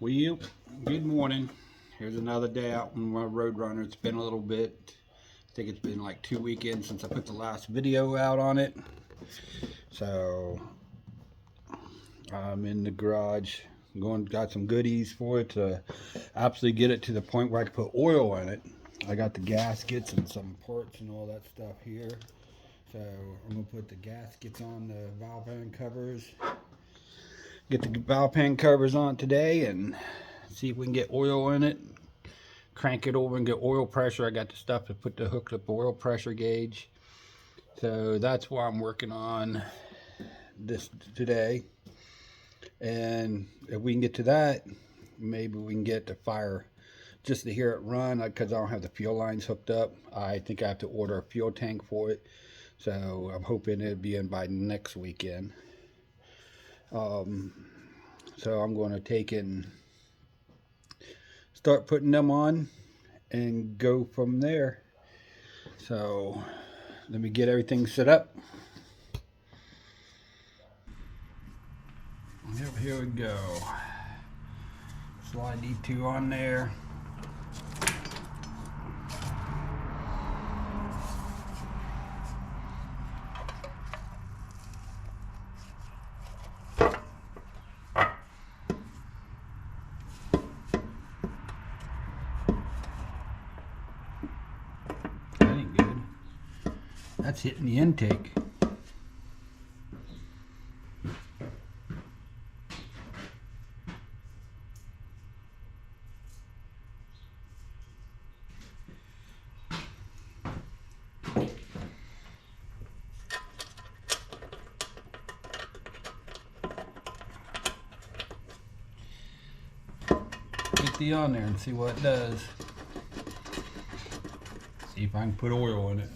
Well, good morning. Here's another day out on my Roadrunner. It's been a little bit. I think it's been like 2 weekends since I put the last video out on it. So I'm in the garage. Got some goodies for it to absolutely get it to the point where I can put oil in it. I got the gaskets and some parts and all that stuff here. So I'm gonna put the gaskets on the valve pan covers. Get the valve pan covers on today and see if we can get oil in it. Crank it over and get oil pressure. I got the stuff to put the hooked up oil pressure gauge. So that's what I'm working on this today. And if we can get to that, maybe we can get the fire just to hear it run, because I don't have the fuel lines hooked up. I think I have to order a fuel tank for it. So I'm hoping it'll be in by next weekend. So I'm going to take it and start putting them on and go from there. So let me get everything set up. Yep, here we go. Slide these two on there. That ain't good. That's hitting the intake. Get the on there and see what it does. See if I can put oil in it.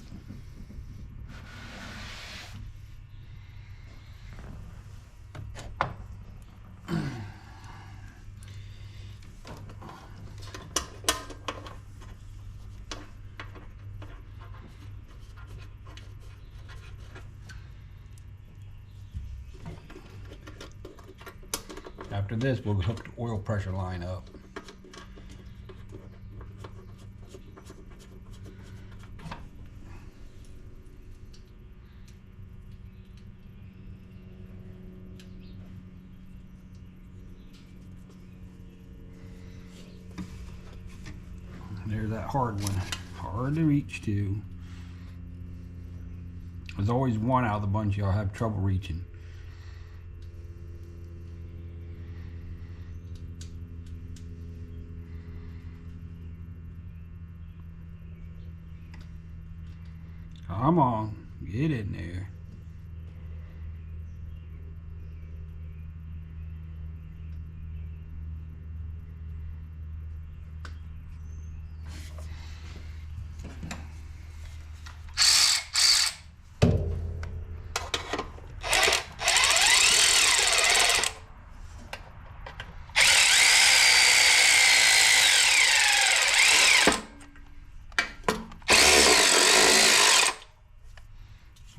After this, we'll hook the oil pressure line up. There's that hard one. Hard to reach to. There's always one out of the bunch y'all have trouble reaching. Come on, get in there.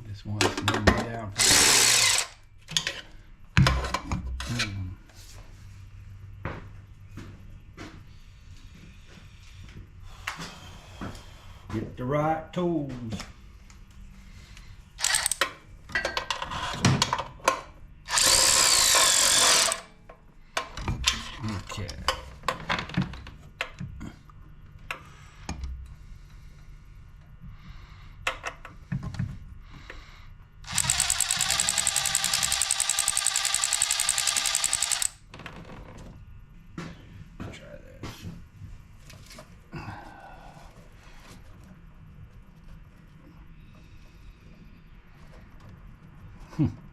This one's moving down. Get the right tools. Okay.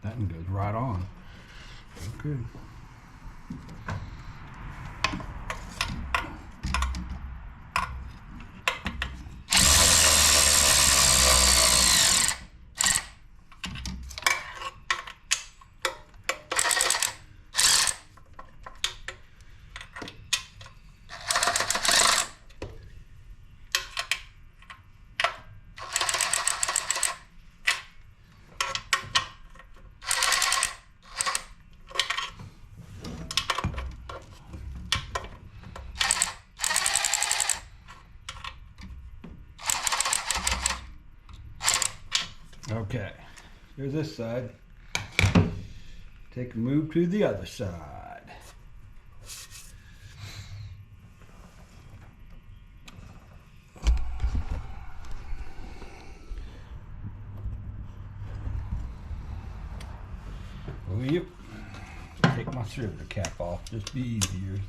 That one goes right on. Okay. Okay, there's this side. Take a move to the other side. Oh, yep. Take my cylinder cap off, just be easier.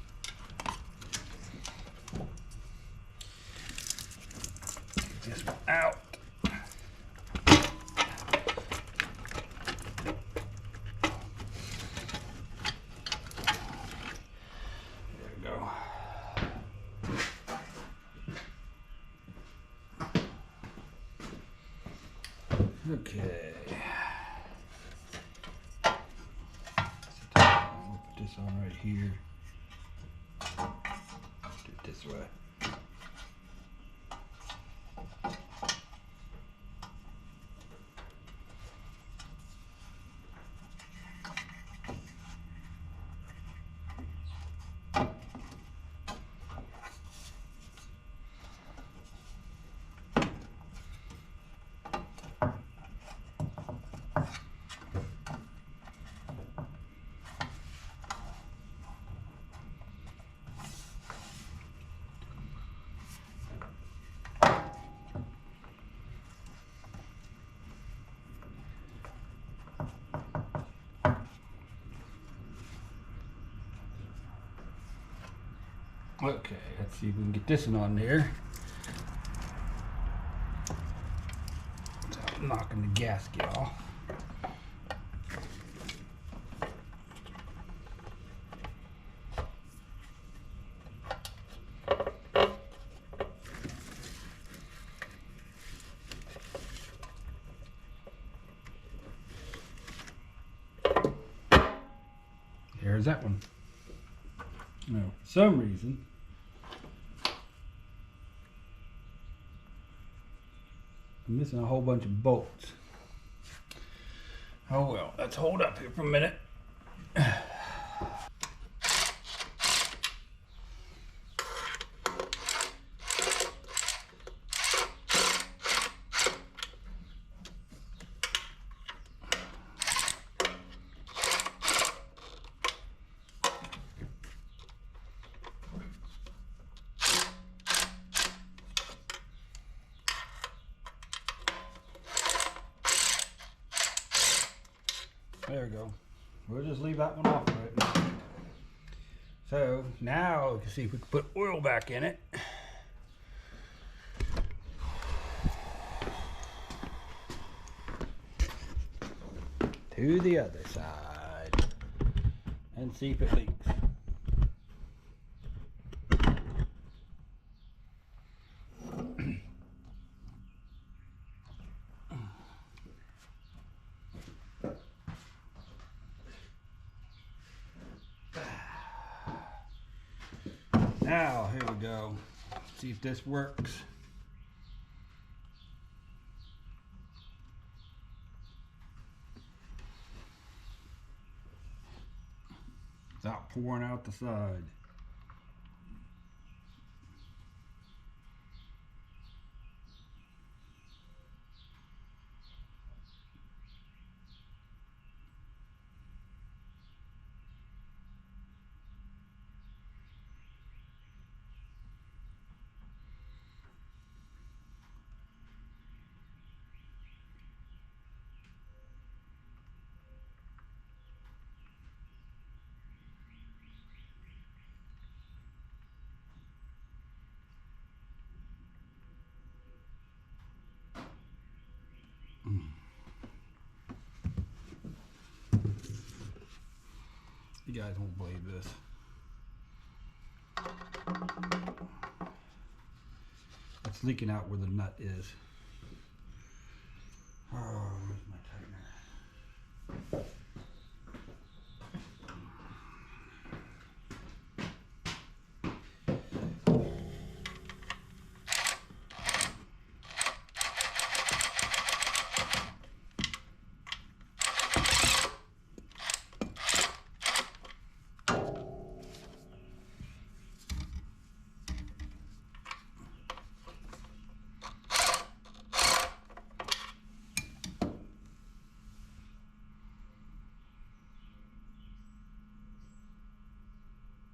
Get this one out. There we go. Okay. Put this on right here. Do it this way. Okay, let's see if we can get this one on there without knocking the gasket off. There's that one. Now, for some reason, I'm missing a whole bunch of bolts. Oh well, let's hold up here for a minute. There we go. We'll just leave that one off right now. So now we can see if we can put oil back in it. To the other side. And see if it leaks. Now, here we go. See if this works. Without pouring out the side. You guys won't believe this. It's leaking out where the nut is. Oh, where's my tightener?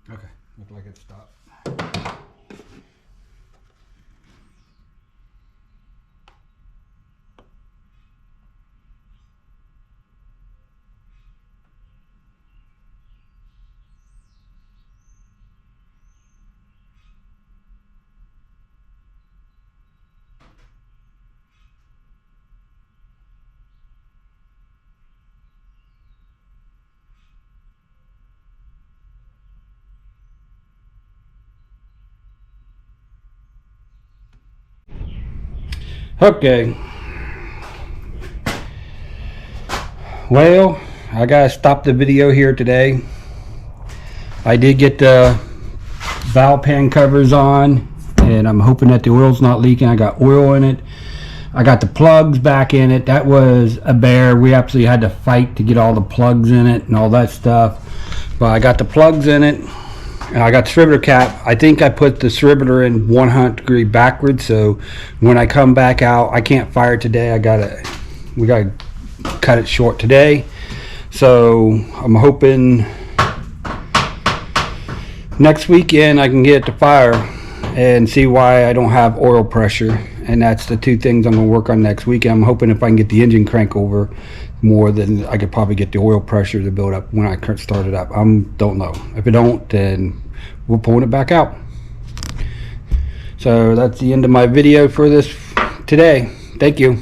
Okay, look like it stopped. Okay. Well, I gotta stop the video here today. I did get the valve pan covers on, and I'm hoping that the oil's not leaking. I got oil in it. I got the plugs back in it. That was a bear. We absolutely had to fight to get all the plugs in it and all that stuff. But I got the plugs in it. And I got the cerbitor cap. I think I put the cerbitor in 100-degree backwards, so when I come back out, I can't fire it today. We gotta cut it short today. So I'm hoping next weekend I can get it to fire and see why I don't have oil pressure. And that's the two things I'm gonna work on next weekend. I'm hoping if I can get the engine crank over more, then I could probably get the oil pressure to build up when I start it up. Don't know. If it don't, then we're pulling it back out. So that's the end of my video for this today. Thank you.